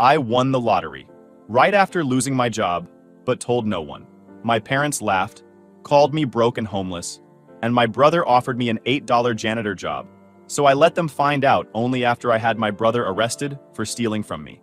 I won the lottery. Right after losing my job, but told no one. My parents laughed, called me broke and homeless, and my brother offered me an $8 janitor job. So I let them find out only after I had my brother arrested for stealing from me.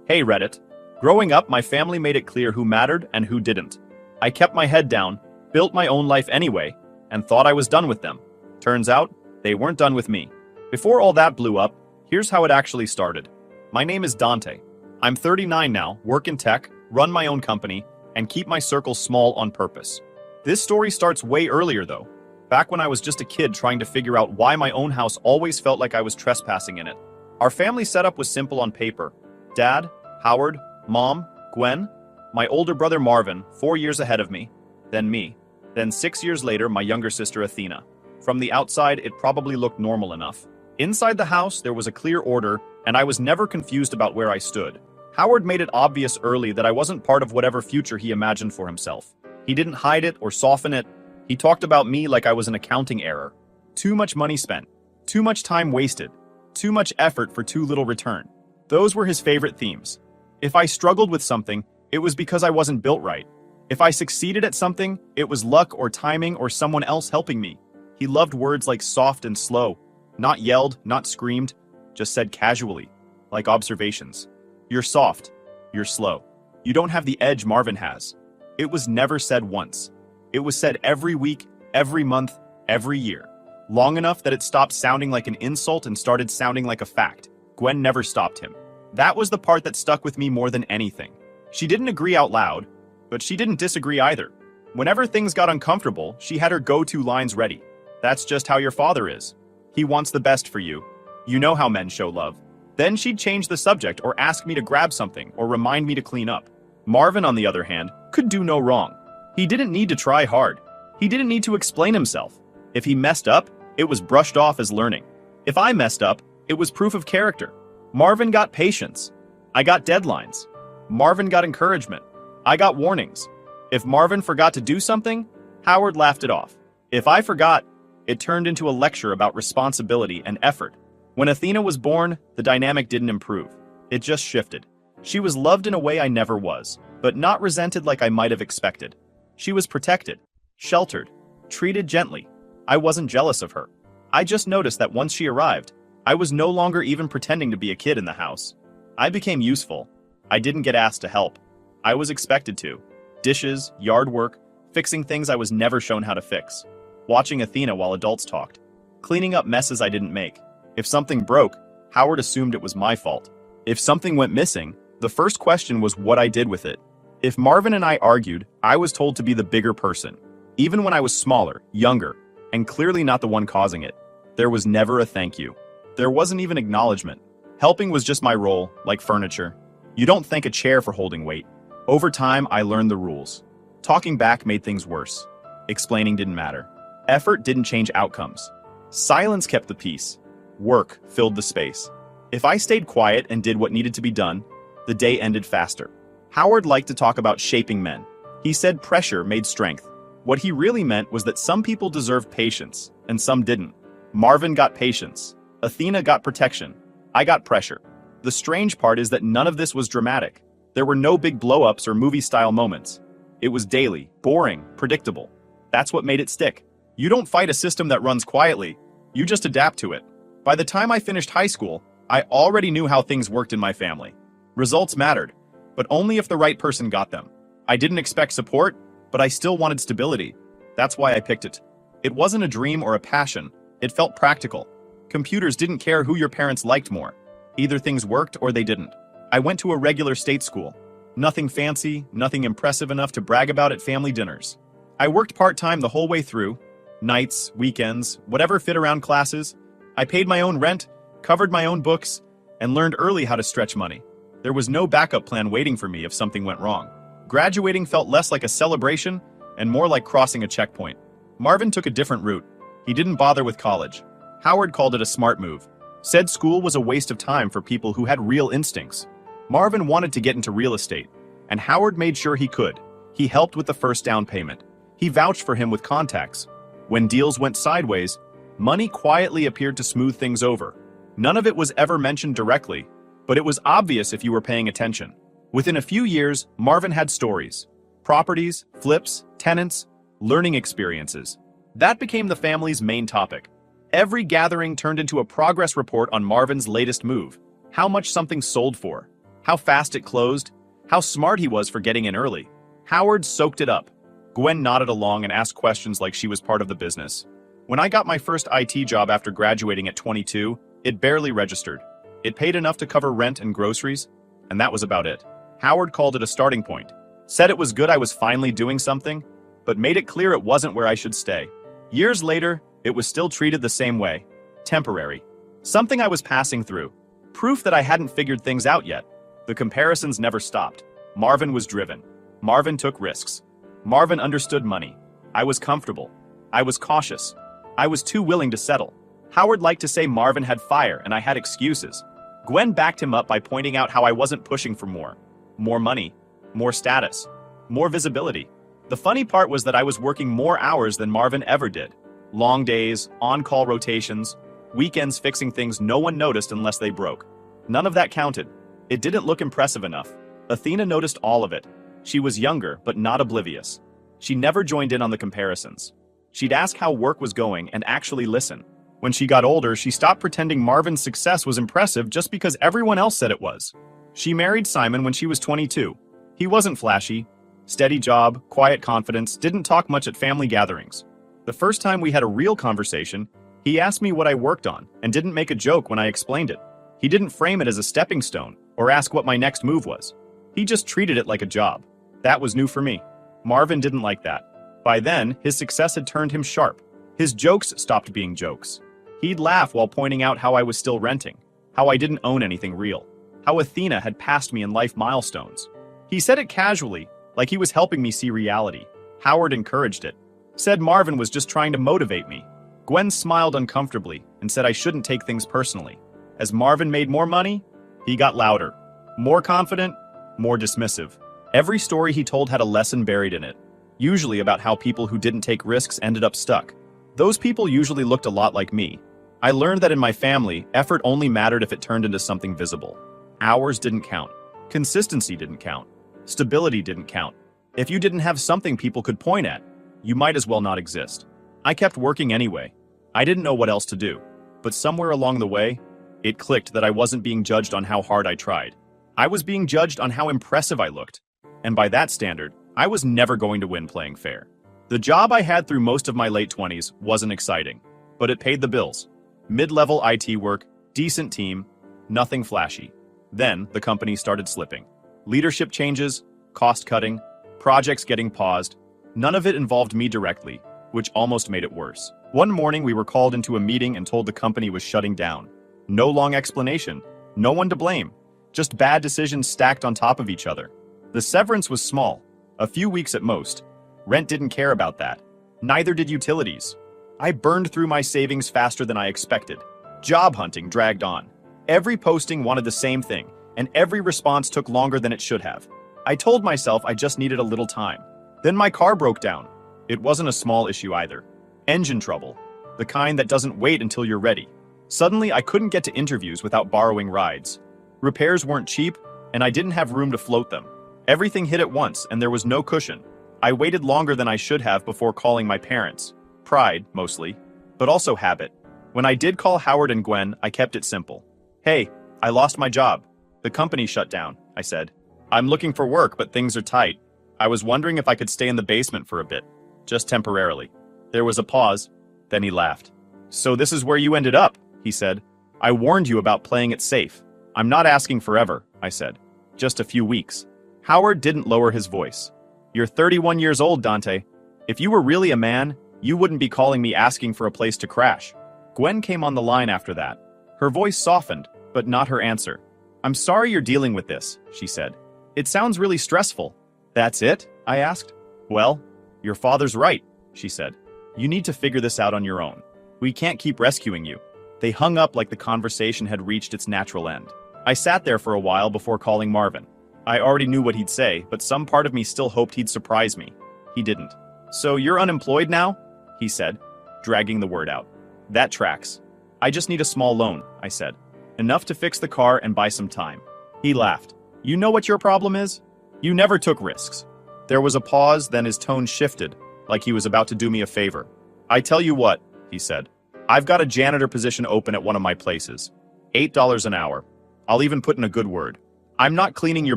Hey Reddit. Growing up, my family made it clear who mattered and who didn't. I kept my head down, built my own life anyway, and thought I was done with them. Turns out, they weren't done with me. Before all that blew up, here's how it actually started. My name is Dante. I'm 39 now, work in tech, run my own company, and keep my circle small on purpose. This story starts way earlier though, back when I was just a kid trying to figure out why my own house always felt like I was trespassing in it. Our family setup was simple on paper. Dad, Howard, Mom, Gwen, my older brother Marvin, 4 years ahead of me, then me, then 6 years later my younger sister Athena. From the outside, it probably looked normal enough. Inside the house, there was a clear order, and I was never confused about where I stood. Howard made it obvious early that I wasn't part of whatever future he imagined for himself. He didn't hide it or soften it. He talked about me like I was an accounting error. Too much money spent. Too much time wasted. Too much effort for too little return. Those were his favorite themes. If I struggled with something, it was because I wasn't built right. If I succeeded at something, it was luck or timing or someone else helping me. He loved words like soft and slow. Not yelled, not screamed, just said casually, like observations. You're soft. You're slow. You don't have the edge Marvin has. It was never said once. It was said every week, every month, every year. Long enough that it stopped sounding like an insult and started sounding like a fact. Gwen never stopped him. That was the part that stuck with me more than anything. She didn't agree out loud, but she didn't disagree either. Whenever things got uncomfortable, she had her go-to lines ready. That's just how your father is. He wants the best for you. You know how men show love. Then she'd change the subject or ask me to grab something or remind me to clean up. Marvin, on the other hand, could do no wrong. He didn't need to try hard. He didn't need to explain himself. If he messed up, it was brushed off as learning. If I messed up, it was proof of character. Marvin got patience. I got deadlines. Marvin got encouragement. I got warnings. If Marvin forgot to do something, Howard laughed it off. If I forgot, it turned into a lecture about responsibility and effort. When Athena was born, the dynamic didn't improve. It just shifted. She was loved in a way I never was, but not resented like I might have expected. She was protected, sheltered, treated gently. I wasn't jealous of her. I just noticed that once she arrived, I was no longer even pretending to be a kid in the house. I became useful. I didn't get asked to help. I was expected to. Dishes, yard work, fixing things I was never shown how to fix. Watching Athena while adults talked. Cleaning up messes I didn't make. If something broke, Howard assumed it was my fault. If something went missing, the first question was what I did with it. If Marvin and I argued, I was told to be the bigger person. Even when I was smaller, younger, and clearly not the one causing it. There was never a thank you. There wasn't even acknowledgement. Helping was just my role, like furniture. You don't thank a chair for holding weight. Over time, I learned the rules. Talking back made things worse. Explaining didn't matter. Effort didn't change outcomes. Silence kept the peace. Work filled the space. If I stayed quiet and did what needed to be done, the day ended faster. Howard liked to talk about shaping men. He said pressure made strength. What he really meant was that some people deserved patience, and some didn't. Marvin got patience. Athena got protection. I got pressure. The strange part is that none of this was dramatic. There were no big blow-ups or movie-style moments. It was daily, boring, predictable. That's what made it stick. You don't fight a system that runs quietly. You just adapt to it. By the time I finished high school, I already knew how things worked in my family. Results mattered, but only if the right person got them. I didn't expect support, but I still wanted stability. That's why I picked it. It wasn't a dream or a passion. It felt practical. Computers didn't care who your parents liked more. Either things worked or they didn't. I went to a regular state school. Nothing fancy, nothing impressive enough to brag about at family dinners. I worked part-time the whole way through. Nights, weekends, whatever fit around classes. I paid my own rent, covered my own books, and learned early how to stretch money. There was no backup plan waiting for me if something went wrong. Graduating felt less like a celebration and more like crossing a checkpoint. Marvin took a different route. He didn't bother with college. Howard called it a smart move. Said school was a waste of time for people who had real instincts. Marvin wanted to get into real estate, and Howard made sure he could. He helped with the first down payment. He vouched for him with contacts. When deals went sideways, money quietly appeared to smooth things over. None of it was ever mentioned directly, but it was obvious if you were paying attention. Within a few years, Marvin had stories. Properties, flips, tenants, learning experiences. That became the family's main topic. Every gathering turned into a progress report on Marvin's latest move. How much something sold for. How fast it closed. How smart he was for getting in early. Howard soaked it up. Gwen nodded along and asked questions like she was part of the business. When I got my first IT job after graduating at 22, it barely registered. It paid enough to cover rent and groceries, and that was about it. Howard called it a starting point. Said it was good I was finally doing something, but made it clear it wasn't where I should stay. Years later, it was still treated the same way. Temporary. Something I was passing through. Proof that I hadn't figured things out yet. The comparisons never stopped. Marvin was driven. Marvin took risks. Marvin understood money. I was comfortable. I was cautious. I was too willing to settle. Howard liked to say Marvin had fire and I had excuses. Gwen backed him up by pointing out how I wasn't pushing for more. More money. More status. More visibility. The funny part was that I was working more hours than Marvin ever did. Long days, on-call rotations, weekends fixing things no one noticed unless they broke. None of that counted. It didn't look impressive enough. Athena noticed all of it. She was younger, but not oblivious. She never joined in on the comparisons. She'd ask how work was going and actually listen. When she got older, she stopped pretending Marvin's success was impressive just because everyone else said it was. She married Simon when she was 22. He wasn't flashy. Steady job, quiet confidence, didn't talk much at family gatherings. The first time we had a real conversation, he asked me what I worked on and didn't make a joke when I explained it. He didn't frame it as a stepping stone or ask what my next move was. He just treated it like a job. That was new for me. Marvin didn't like that. By then, his success had turned him sharp. His jokes stopped being jokes. He'd laugh while pointing out how I was still renting, how I didn't own anything real, how Athena had passed me in life milestones. He said it casually, like he was helping me see reality. Howard encouraged it. Said Marvin was just trying to motivate me. Gwen smiled uncomfortably and said I shouldn't take things personally. As Marvin made more money, he got louder. More confident, more dismissive. Every story he told had a lesson buried in it. Usually about how people who didn't take risks ended up stuck. Those people usually looked a lot like me. I learned that in my family, effort only mattered if it turned into something visible. Hours didn't count. Consistency didn't count. Stability didn't count. If you didn't have something people could point at, you might as well not exist. I kept working anyway. I didn't know what else to do. But somewhere along the way, it clicked that I wasn't being judged on how hard I tried. I was being judged on how impressive I looked. And by that standard, I was never going to win playing fair. The job I had through most of my late 20s wasn't exciting, but it paid the bills. Mid-level IT work, decent team, nothing flashy. Then the company started slipping. Leadership changes, cost cutting, projects getting paused. None of it involved me directly, which almost made it worse. One morning we were called into a meeting and told the company was shutting down. No long explanation, no one to blame, just bad decisions stacked on top of each other. The severance was small, a few weeks at most. Rent didn't care about that. Neither did utilities. I burned through my savings faster than I expected. Job hunting dragged on. Every posting wanted the same thing, and every response took longer than it should have. I told myself I just needed a little time. Then my car broke down. It wasn't a small issue either. Engine trouble. The kind that doesn't wait until you're ready. Suddenly, I couldn't get to interviews without borrowing rides. Repairs weren't cheap, and I didn't have room to float them. Everything hit at once, and there was no cushion. I waited longer than I should have before calling my parents. Pride, mostly, but also habit. When I did call Howard and Gwen, I kept it simple. Hey, I lost my job. The company shut down, I said. I'm looking for work, but things are tight. I was wondering if I could stay in the basement for a bit, just temporarily. There was a pause, then he laughed. So this is where you ended up, he said. I warned you about playing it safe. I'm not asking forever, I said. Just a few weeks. Howard didn't lower his voice. You're 31 years old, Dante. If you were really a man, you wouldn't be calling me asking for a place to crash. Gwen came on the line after that. Her voice softened, but not her answer. I'm sorry you're dealing with this, she said. It sounds really stressful. That's it? I asked. Well, your father's right, she said. You need to figure this out on your own. We can't keep rescuing you. They hung up like the conversation had reached its natural end. I sat there for a while before calling Marvin. I already knew what he'd say, but some part of me still hoped he'd surprise me. He didn't. So you're unemployed now? He said, dragging the word out. That tracks. I just need a small loan, I said. Enough to fix the car and buy some time. He laughed. You know what your problem is? You never took risks. There was a pause, then his tone shifted, like he was about to do me a favor. I tell you what, he said. I've got a janitor position open at one of my places. $8 an hour. I'll even put in a good word. I'm not cleaning your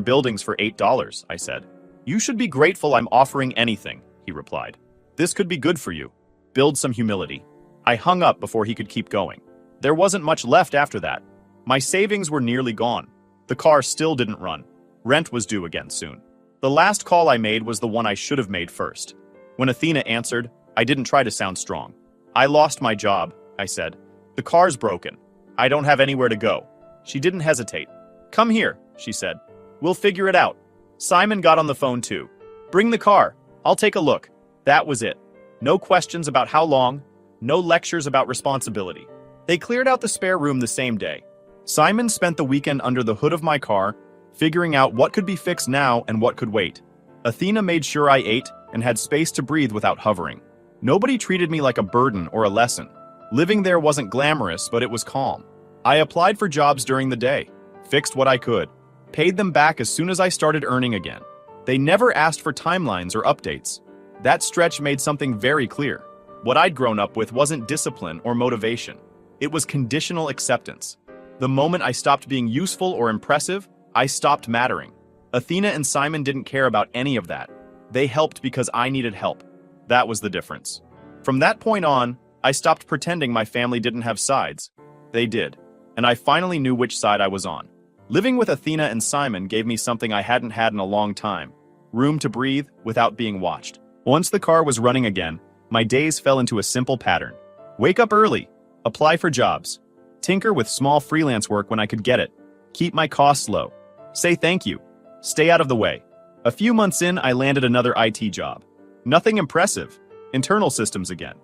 buildings for $8, I said. You should be grateful I'm offering anything, he replied. This could be good for you. Build some humility. I hung up before he could keep going. There wasn't much left after that. My savings were nearly gone. The car still didn't run. Rent was due again soon. The last call I made was the one I should have made first. When Athena answered, I didn't try to sound strong. I lost my job, I said. The car's broken. I don't have anywhere to go. She didn't hesitate. Come here, she said. We'll figure it out. Simon got on the phone too. Bring the car. I'll take a look. That was it. No questions about how long, no lectures about responsibility. They cleared out the spare room the same day. Simon spent the weekend under the hood of my car, figuring out what could be fixed now and what could wait. Athena made sure I ate and had space to breathe without hovering. Nobody treated me like a burden or a lesson. Living there wasn't glamorous, but it was calm. I applied for jobs during the day, fixed what I could, paid them back as soon as I started earning again. They never asked for timelines or updates. That stretch made something very clear. What I'd grown up with wasn't discipline or motivation. It was conditional acceptance. The moment I stopped being useful or impressive, I stopped mattering. Athena and Simon didn't care about any of that. They helped because I needed help. That was the difference. From that point on, I stopped pretending my family didn't have sides. They did, and I finally knew which side I was on. Living with Athena and Simon gave me something I hadn't had in a long time: room to breathe without being watched. Once the car was running again, my days fell into a simple pattern. Wake up early, apply for jobs, tinker with small freelance work when I could get it, keep my costs low, say thank you, stay out of the way. A few months in, I landed another IT job. Nothing impressive, internal systems again.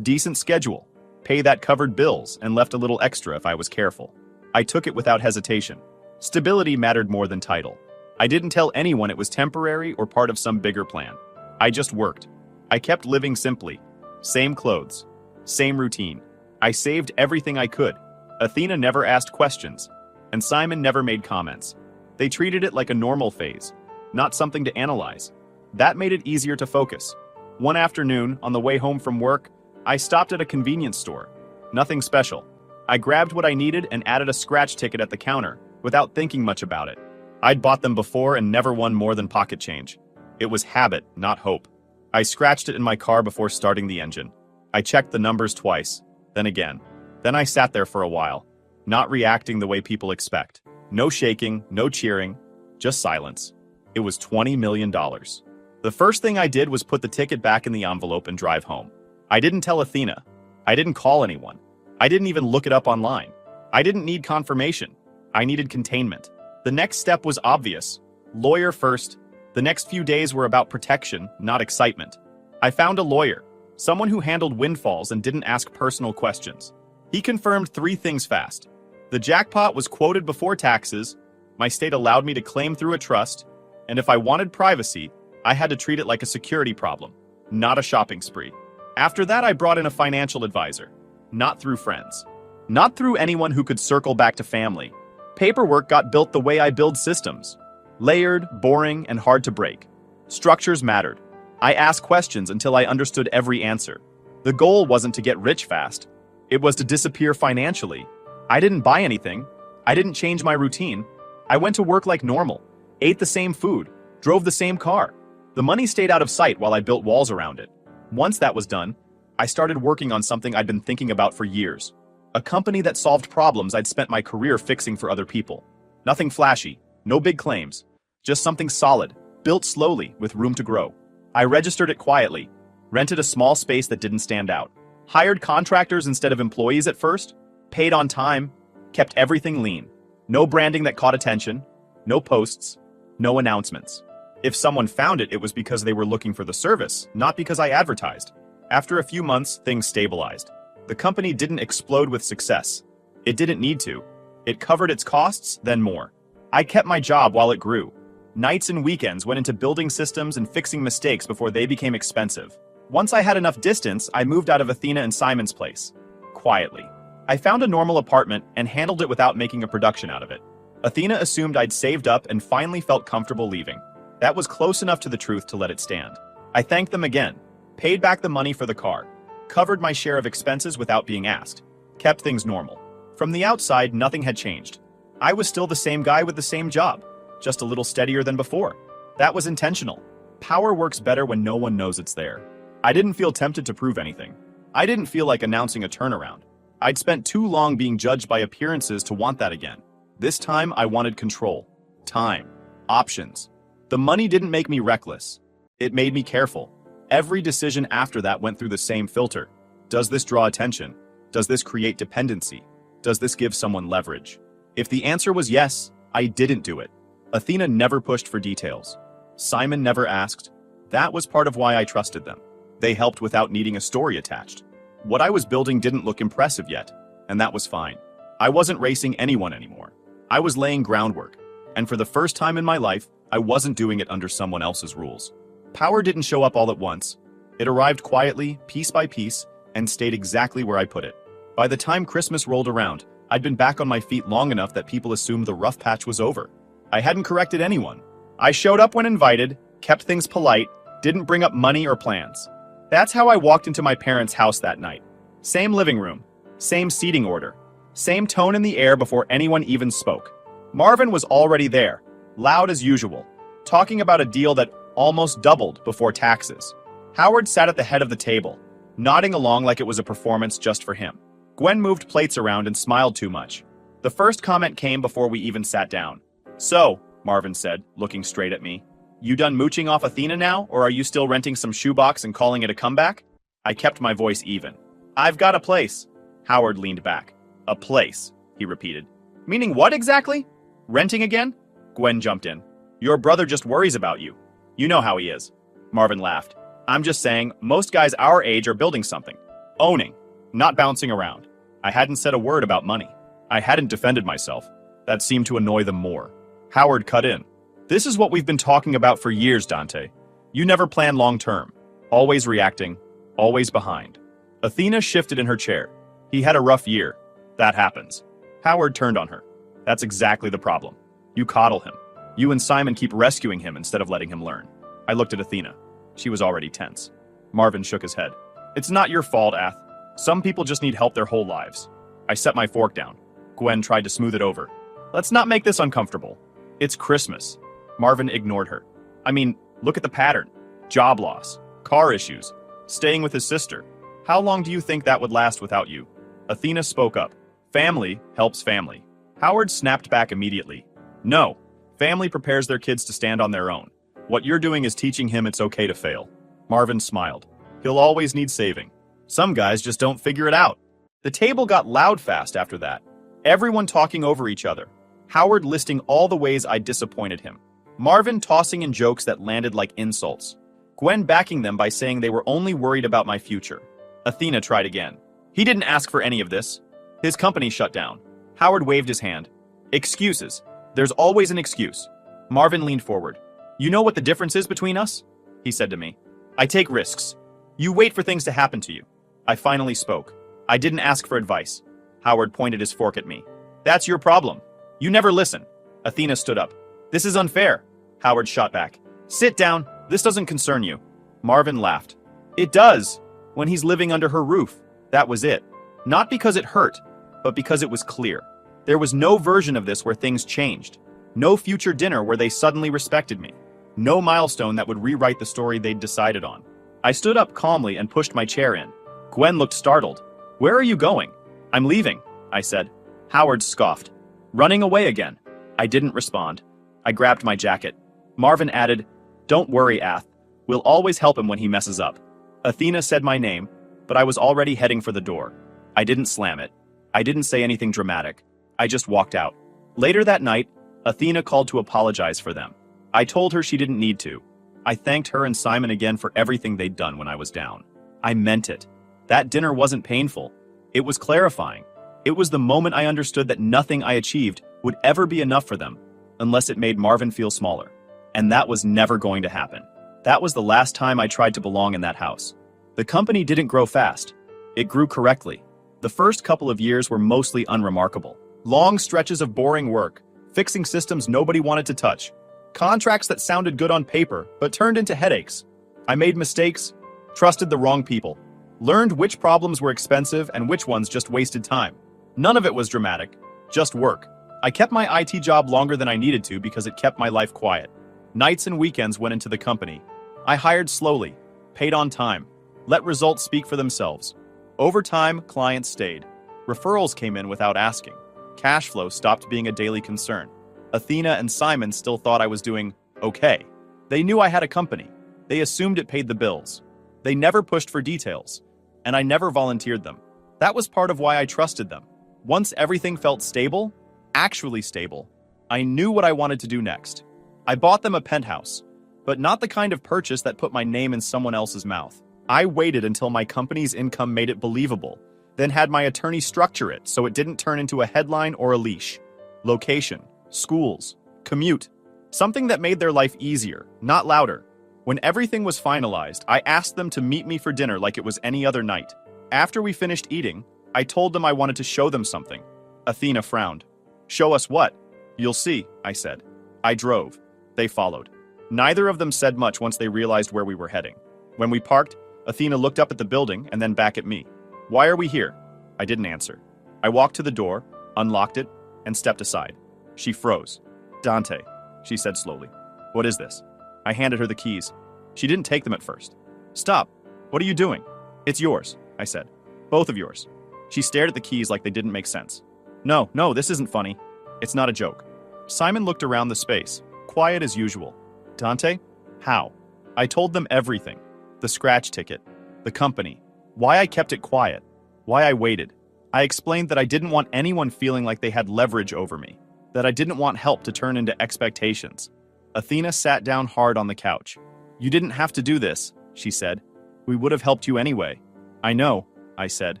Decent schedule, pay that covered bills and left a little extra if I was careful. I took it without hesitation. Stability mattered more than title. I didn't tell anyone it was temporary or part of some bigger plan. I just worked. I kept living simply. Same clothes, same routine. I saved everything I could. Athena never asked questions, and Simon never made comments. They treated it like a normal phase, not something to analyze. That made it easier to focus. One afternoon, on the way home from work, I stopped at a convenience store. Nothing special. I grabbed what I needed and added a scratch ticket at the counter, without thinking much about it. I'd bought them before and never won more than pocket change. It was habit, not hope. I scratched it in my car before starting the engine. I checked the numbers twice, then again. Then I sat there for a while, not reacting the way people expect. No shaking, no cheering, just silence. It was $20 million. The first thing I did was put the ticket back in the envelope and drive home. I didn't tell Athena. I didn't call anyone. I didn't even look it up online. I didn't need confirmation. I needed containment. The next step was obvious. Lawyer first. The next few days were about protection, not excitement. I found a lawyer, someone who handled windfalls and didn't ask personal questions. He confirmed 3 things fast. The jackpot was quoted before taxes, my state allowed me to claim through a trust, and if I wanted privacy, I had to treat it like a security problem, not a shopping spree. After that, I brought in a financial advisor, not through friends, not through anyone who could circle back to family. Paperwork got built the way I build systems. Layered, boring, and hard to break. Structures mattered. I asked questions until I understood every answer. The goal wasn't to get rich fast. It was to disappear financially. I didn't buy anything. I didn't change my routine. I went to work like normal, ate the same food, drove the same car. The money stayed out of sight while I built walls around it. Once that was done, I started working on something I'd been thinking about for years. A company that solved problems I'd spent my career fixing for other people. Nothing flashy, no big claims. Just something solid, built slowly with room to grow. I registered it quietly, rented a small space that didn't stand out, hired contractors instead of employees at first, paid on time, kept everything lean. No branding that caught attention, no posts, no announcements. If someone found it, it was because they were looking for the service, not because I advertised. After a few months, things stabilized. The company didn't explode with success. It didn't need to. It covered its costs, then more. I kept my job while it grew. Nights and weekends went into building systems and fixing mistakes before they became expensive. Once I had enough distance, I moved out of Athena and Simon's place. Quietly. I found a normal apartment and handled it without making a production out of it. Athena assumed I'd saved up and finally felt comfortable leaving. That was close enough to the truth to let it stand. I thanked them again, paid back the money for the car, covered my share of expenses without being asked, kept things normal. From the outside, nothing had changed. I was still the same guy with the same job, just a little steadier than before. That was intentional. Power works better when no one knows it's there. I didn't feel tempted to prove anything. I didn't feel like announcing a turnaround. I'd spent too long being judged by appearances to want that again. This time, I wanted control, time, options. The money didn't make me reckless. It made me careful. Every decision after that went through the same filter. Does this draw attention? Does this create dependency? Does this give someone leverage? If the answer was yes, I didn't do it. Athena never pushed for details. Simon never asked. That was part of why I trusted them. They helped without needing a story attached. What I was building didn't look impressive yet, and that was fine. I wasn't racing anyone anymore. I was laying groundwork, and for the first time in my life, I wasn't doing it under someone else's rules. Power didn't show up all at once. It arrived quietly, piece by piece, and stayed exactly where I put it. By the time Christmas rolled around, I'd been back on my feet long enough that people assumed the rough patch was over. I hadn't corrected anyone. I showed up when invited, kept things polite, didn't bring up money or plans. That's how I walked into my parents' house that night. Same living room, same seating order, same tone in the air before anyone even spoke. Marvin was already there, loud as usual, talking about a deal that almost doubled before taxes. Howard sat at the head of the table, nodding along like it was a performance just for him. Gwen moved plates around and smiled too much. The first comment came before we even sat down. "So," Marvin said, looking straight at me, "you done mooching off Athena now, or are you still renting some shoebox and calling it a comeback?" I kept my voice even. "I've got a place." Howard leaned back. "A place," he repeated. "Meaning what exactly? Renting again?" Gwen jumped in. "Your brother just worries about you. You know how he is." Marvin laughed. "I'm just saying, most guys our age are building something. Owning, not bouncing around." I hadn't said a word about money. I hadn't defended myself. That seemed to annoy them more. Howard cut in. "This is what we've been talking about for years, Dante. You never plan long-term. Always reacting, always behind." Athena shifted in her chair. "He had a rough year. That happens." Howard turned on her. "That's exactly the problem. You coddle him. You and Simon keep rescuing him instead of letting him learn." I looked at Athena. She was already tense. Marvin shook his head. "It's not your fault, Ath. Some people just need help their whole lives." I set my fork down. Gwen tried to smooth it over. "Let's not make this uncomfortable. It's Christmas." Marvin ignored her. "I mean, look at the pattern. Job loss, car issues, staying with his sister. How long do you think that would last without you?" Athena spoke up. "Family helps family." Howard snapped back immediately. "No, family prepares their kids to stand on their own. What you're doing is teaching him it's okay to fail." Marvin smiled. "He'll always need saving. Some guys just don't figure it out." The table got loud fast after that. Everyone talking over each other. Howard listing all the ways I disappointed him. Marvin tossing in jokes that landed like insults. Gwen backing them by saying they were only worried about my future. Athena tried again. "He didn't ask for any of this. His company shut down." Howard waved his hand. "Excuses. There's always an excuse." Marvin leaned forward. "You know what the difference is between us?" he said to me. "I take risks. You wait for things to happen to you." I finally spoke. "I didn't ask for advice." Howard pointed his fork at me. "That's your problem. You never listen." Athena stood up. "This is unfair." Howard shot back. "Sit down. This doesn't concern you." Marvin laughed. "It does. When he's living under her roof." That was it. Not because it hurt, but because it was clear. There was no version of this where things changed. No future dinner where they suddenly respected me. No milestone that would rewrite the story they'd decided on. I stood up calmly and pushed my chair in. Gwen looked startled. "Where are you going?" "I'm leaving," I said. Howard scoffed. "Running away again." I didn't respond. I grabbed my jacket. Marvin added, "Don't worry, Ath. We'll always help him when he messes up." Athena said my name, but I was already heading for the door. I didn't slam it. I didn't say anything dramatic. I just walked out. Later that night, Athena called to apologize for them. I told her she didn't need to. I thanked her and Simon again for everything they'd done when I was down. I meant it. That dinner wasn't painful. It was clarifying. It was the moment I understood that nothing I achieved would ever be enough for them, unless it made Marvin feel smaller. And that was never going to happen. That was the last time I tried to belong in that house. The company didn't grow fast. It grew correctly. The first couple of years were mostly unremarkable. Long stretches of boring work, fixing systems nobody wanted to touch, contracts that sounded good on paper but turned into headaches. I made mistakes, trusted the wrong people, learned which problems were expensive and which ones just wasted time. None of it was dramatic, just work. I kept my IT job longer than I needed to because it kept my life quiet. Nights and weekends went into the company. I hired slowly, paid on time, let results speak for themselves. Over time, clients stayed. Referrals came in without asking. Cash flow stopped being a daily concern. Athena and Simon still thought I was doing okay. They knew I had a company. They assumed it paid the bills. They never pushed for details, and I never volunteered them. That was part of why I trusted them. Once everything felt stable, actually stable, I knew what I wanted to do next. I bought them a penthouse, but not the kind of purchase that put my name in someone else's mouth. I waited until my company's income made it believable, then had my attorney structure it so it didn't turn into a headline or a leash. Location, schools, commute, something that made their life easier, not louder. When everything was finalized, I asked them to meet me for dinner like it was any other night. After we finished eating, I told them I wanted to show them something. Athena frowned. "Show us what?" "You'll see," I said. I drove. They followed. Neither of them said much once they realized where we were heading. When we parked, Athena looked up at the building and then back at me. "Why are we here?" I didn't answer. I walked to the door, unlocked it, and stepped aside. She froze. "Dante," she said slowly. "What is this?" I handed her the keys. She didn't take them at first. "Stop. What are you doing?" "It's yours," I said. "Both of yours." She stared at the keys like they didn't make sense. No, this isn't funny. It's not a joke." Simon looked around the space, quiet as usual. "Dante? How?" I told them everything. The scratch ticket, the company, why I kept it quiet, why I waited. I explained that I didn't want anyone feeling like they had leverage over me, that I didn't want help to turn into expectations. Athena sat down hard on the couch. "You didn't have to do this," she said. "We would have helped you anyway." "I know," I said.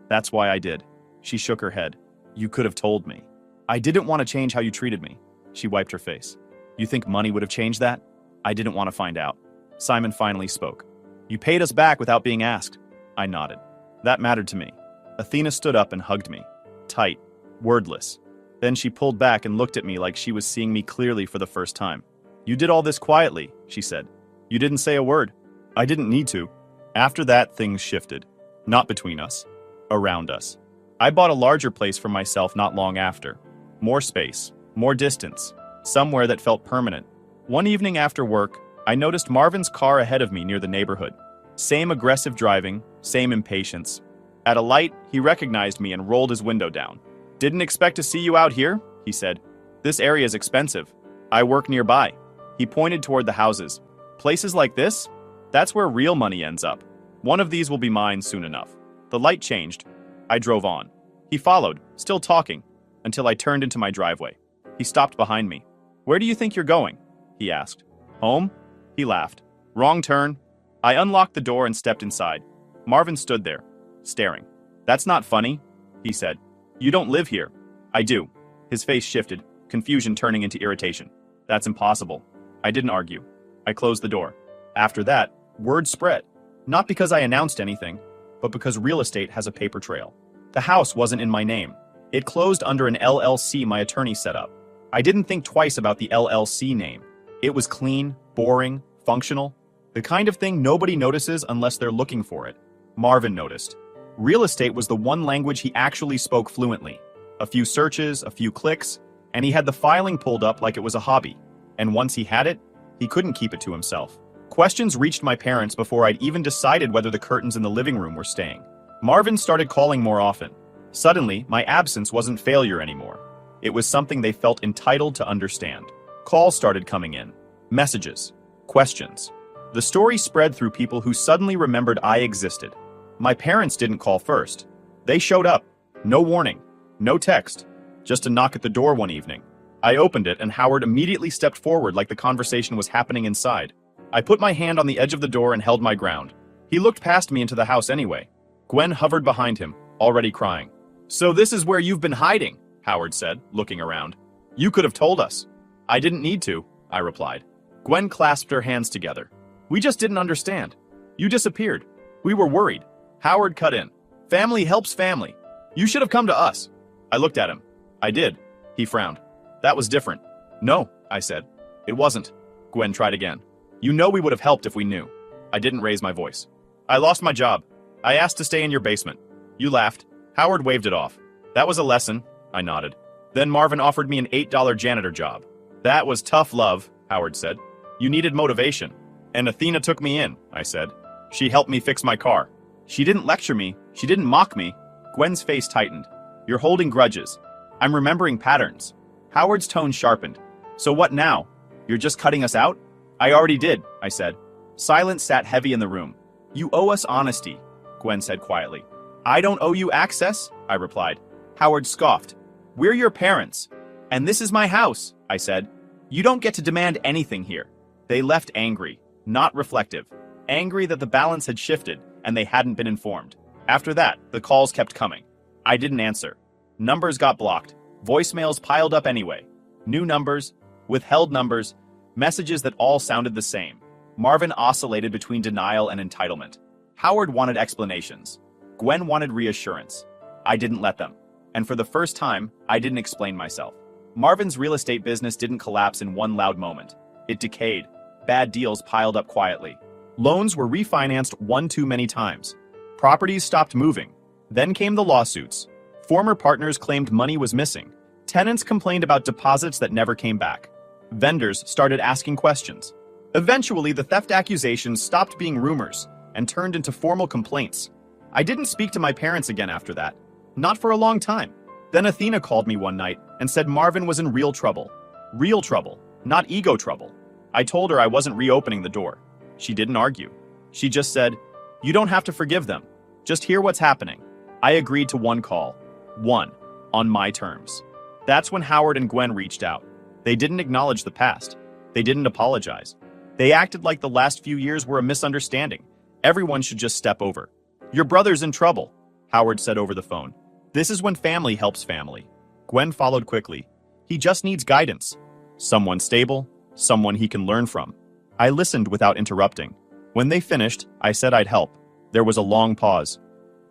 "That's why I did." She shook her head. "You could have told me." "I didn't want to change how you treated me." She wiped her face. "You think money would have changed that?" I didn't want to find out. Simon finally spoke. "You paid us back without being asked." I nodded. That mattered to me. Athena stood up and hugged me. Tight, wordless. Then she pulled back and looked at me like she was seeing me clearly for the first time. "You did all this quietly," she said. "You didn't say a word." I didn't need to. After that, things shifted. Not between us. Around us. I bought a larger place for myself not long after. More space, more distance, somewhere that felt permanent. One evening after work, I noticed Marvin's car ahead of me near the neighborhood. Same aggressive driving, same impatience. At a light, he recognized me and rolled his window down. "Didn't expect to see you out here," he said. "This area is expensive. I work nearby." He pointed toward the houses. "Places like this? That's where real money ends up. One of these will be mine soon enough." The light changed. I drove on. He followed, still talking, until I turned into my driveway. He stopped behind me. "Where do you think you're going?" he asked. "Home?" He laughed. "Wrong turn." I unlocked the door and stepped inside. Marvin stood there, staring. "That's not funny," he said. "You don't live here." "I do." His face shifted, confusion turning into irritation. "That's impossible." I didn't argue. I closed the door. After that, word spread. Not because I announced anything, but because real estate has a paper trail. The house wasn't in my name. It closed under an LLC my attorney set up. I didn't think twice about the LLC name. It was clean, boring, functional. The kind of thing nobody notices unless they're looking for it. Marvin noticed. Real estate was the one language he actually spoke fluently. A few searches, a few clicks, and he had the filing pulled up like it was a hobby. And once he had it, he couldn't keep it to himself. Questions reached my parents before I'd even decided whether the curtains in the living room were staying. Marvin started calling more often. Suddenly, my absence wasn't failure anymore. It was something they felt entitled to understand. Calls started coming in. Messages. Questions. The story spread through people who suddenly remembered I existed. My parents didn't call first. They showed up. No warning. No text. Just a knock at the door one evening. I opened it and Howard immediately stepped forward like the conversation was happening inside. I put my hand on the edge of the door and held my ground. He looked past me into the house anyway. Gwen hovered behind him, already crying. "So this is where you've been hiding," Howard said, looking around. "You could have told us." "I didn't need to," I replied. Gwen clasped her hands together. "We just didn't understand. You disappeared. We were worried." Howard cut in. "Family helps family. You should have come to us. I looked at him. I did. He frowned. That was different. No, I said. It wasn't. Gwen tried again. You know we would have helped if we knew. I didn't raise my voice. I lost my job. I asked to stay in your basement. You laughed. Howard waved it off. That was a lesson. I nodded. Then Marvin offered me an $8 janitor job. That was tough love, Howard said. You needed motivation. And Athena took me in, I said. She helped me fix my car. She didn't lecture me. She didn't mock me. Gwen's face tightened. You're holding grudges. I'm remembering patterns. Howard's tone sharpened. So what now? You're just cutting us out? I already did, I said. Silence sat heavy in the room. You owe us honesty, Gwen said quietly. I don't owe you access, I replied. Howard scoffed. We're your parents. And this is my house, I said. You don't get to demand anything here. They left angry, not reflective. Angry that the balance had shifted and they hadn't been informed. After that, the calls kept coming. I didn't answer. Numbers got blocked. Voicemails piled up anyway. New numbers, withheld numbers, messages that all sounded the same. Marvin oscillated between denial and entitlement. Howard wanted explanations. Gwen wanted reassurance. I didn't let them. And for the first time, I didn't explain myself. Marvin's real estate business didn't collapse in one loud moment. It decayed. Bad deals piled up quietly. Loans were refinanced one too many times. Properties stopped moving. Then came the lawsuits. Former partners claimed money was missing. Tenants complained about deposits that never came back. Vendors started asking questions. Eventually, the theft accusations stopped being rumors and turned into formal complaints. I didn't speak to my parents again after that. Not for a long time. Then Athena called me one night and said Marvin was in real trouble. Real trouble, not ego trouble. I told her I wasn't reopening the door. She didn't argue. She just said, you don't have to forgive them. Just hear what's happening. I agreed to one call. One. On my terms. That's when Howard and Gwen reached out. They didn't acknowledge the past. They didn't apologize. They acted like the last few years were a misunderstanding. Everyone should just step over. Your brother's in trouble, Howard said over the phone. This is when family helps family. Gwen followed quickly. He just needs guidance. Someone stable, someone he can learn from. I listened without interrupting. When they finished, I said I'd help. There was a long pause.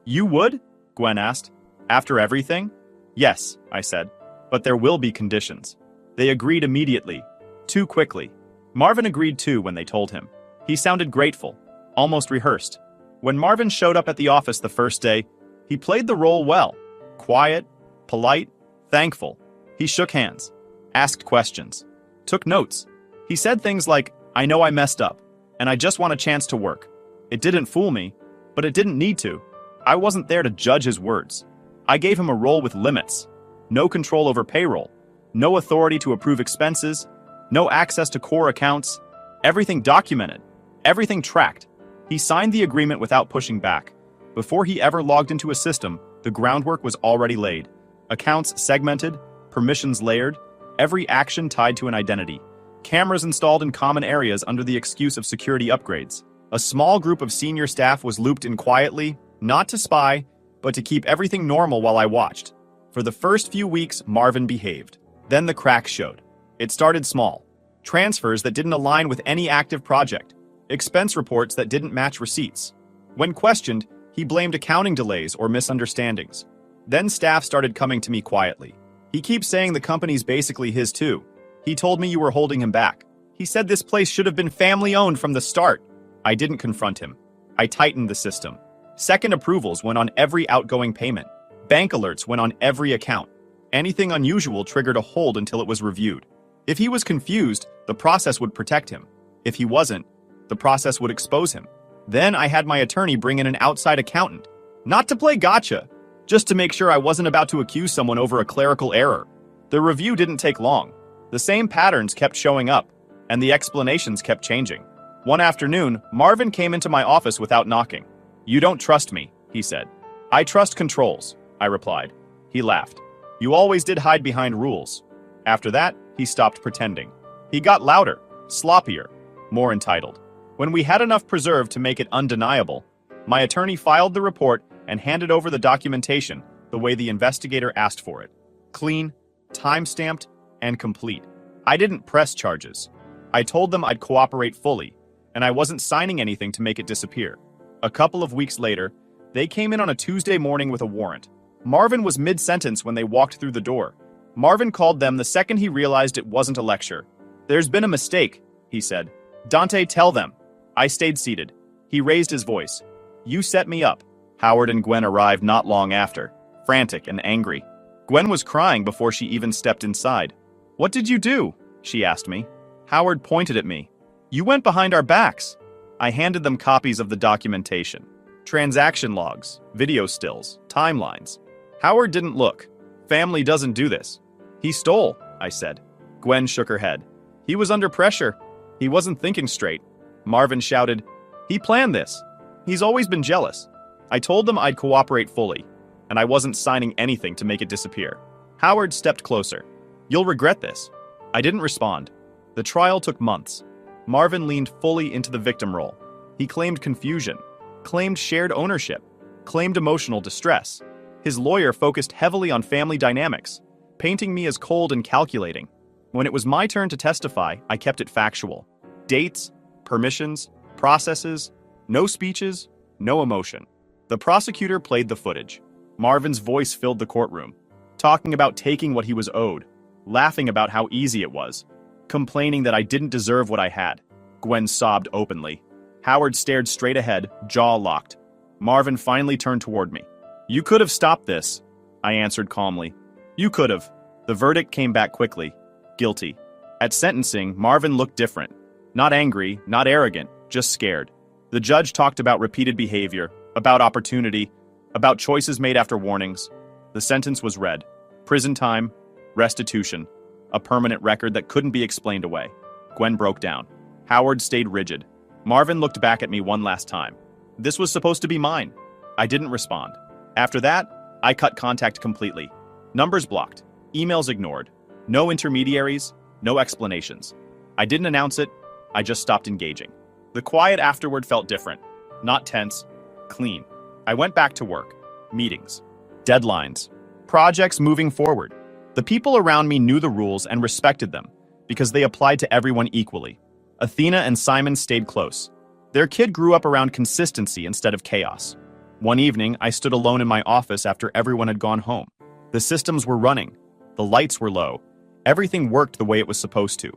You would? Gwen asked. After everything? Yes, I said. But there will be conditions. They agreed immediately. Too quickly. Marvin agreed too when they told him. He sounded grateful, almost rehearsed. When Marvin showed up at the office the first day, he played the role well. Quiet, polite, thankful. He shook hands, asked questions, took notes. He said things like, I know I messed up, and I just want a chance to work. It didn't fool me, but it didn't need to. I wasn't there to judge his words. I gave him a role with limits. No control over payroll. No authority to approve expenses. No access to core accounts. Everything documented. Everything tracked. He signed the agreement without pushing back. Before he ever logged into a system, the groundwork was already laid. Accounts segmented, permissions layered, every action tied to an identity. Cameras installed in common areas under the excuse of security upgrades. A small group of senior staff was looped in quietly, not to spy, but to keep everything normal while I watched. For the first few weeks, Marvin behaved. Then the cracks showed. It started small. Transfers that didn't align with any active project. Expense reports that didn't match receipts. When questioned, he blamed accounting delays or misunderstandings. Then staff started coming to me quietly. He keeps saying the company's basically his too. He told me you were holding him back. He said this place should have been family-owned from the start. I didn't confront him. I tightened the system. Second approvals went on every outgoing payment. Bank alerts went on every account. Anything unusual triggered a hold until it was reviewed. If he was confused, the process would protect him. If he wasn't, the process would expose him. Then I had my attorney bring in an outside accountant. Not to play gotcha, just to make sure I wasn't about to accuse someone over a clerical error. The review didn't take long. The same patterns kept showing up, and the explanations kept changing. One afternoon, Marvin came into my office without knocking. You don't trust me, he said. I trust controls, I replied. He laughed. You always did hide behind rules. After that, he stopped pretending. He got louder, sloppier, more entitled. When we had enough preserved to make it undeniable, my attorney filed the report and handed over the documentation the way the investigator asked for it. Clean, time-stamped, and complete. I didn't press charges. I told them I'd cooperate fully, and I wasn't signing anything to make it disappear. A couple of weeks later, they came in on a Tuesday morning with a warrant. Marvin was mid-sentence when they walked through the door. Marvin called them the second he realized it wasn't a lecture. "There's been a mistake," he said. "Dante, tell them." I stayed seated. He raised his voice. "You set me up." Howard and Gwen arrived not long after, frantic and angry. Gwen was crying before she even stepped inside. "What did you do?" she asked me. Howard pointed at me. "You went behind our backs." I handed them copies of the documentation. Transaction logs, video stills, timelines. Howard didn't look. "Family doesn't do this." "He stole," I said. Gwen shook her head. "He was under pressure. He wasn't thinking straight." Marvin shouted, "He planned this. He's always been jealous." I told them I'd cooperate fully, and I wasn't signing anything to make it disappear. Howard stepped closer. "You'll regret this." I didn't respond. The trial took months. Marvin leaned fully into the victim role. He claimed confusion, claimed shared ownership, claimed emotional distress. His lawyer focused heavily on family dynamics, painting me as cold and calculating. When it was my turn to testify, I kept it factual. Dates, permissions, processes, no speeches, no emotion. The prosecutor played the footage. Marvin's voice filled the courtroom, talking about taking what he was owed, laughing about how easy it was, complaining that I didn't deserve what I had. Gwen sobbed openly. Howard stared straight ahead, jaw locked. Marvin finally turned toward me. "You could have stopped this," I answered calmly. "You could have." The verdict came back quickly. Guilty. At sentencing, Marvin looked different. Not angry, not arrogant, just scared. The judge talked about repeated behavior, about opportunity, about choices made after warnings. The sentence was read. Prison time, restitution, a permanent record that couldn't be explained away. Gwen broke down. Howard stayed rigid. Marvin looked back at me one last time. This was supposed to be mine. I didn't respond. After that, I cut contact completely. Numbers blocked, emails ignored. No intermediaries, no explanations. I didn't announce it, I just stopped engaging. The quiet afterward felt different. Not tense, clean. I went back to work. Meetings. Deadlines. Projects moving forward. The people around me knew the rules and respected them, because they applied to everyone equally. Athena and Simon stayed close. Their kid grew up around consistency instead of chaos. One evening, I stood alone in my office after everyone had gone home. The systems were running. The lights were low. Everything worked the way it was supposed to.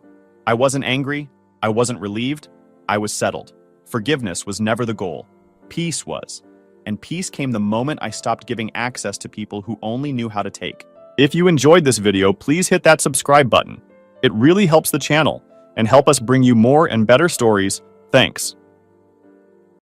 I wasn't angry. I wasn't relieved. I was settled. Forgiveness was never the goal. Peace was. And peace came the moment I stopped giving access to people who only knew how to take. If you enjoyed this video, please hit that subscribe button. It really helps the channel and help us bring you more and better stories. Thanks.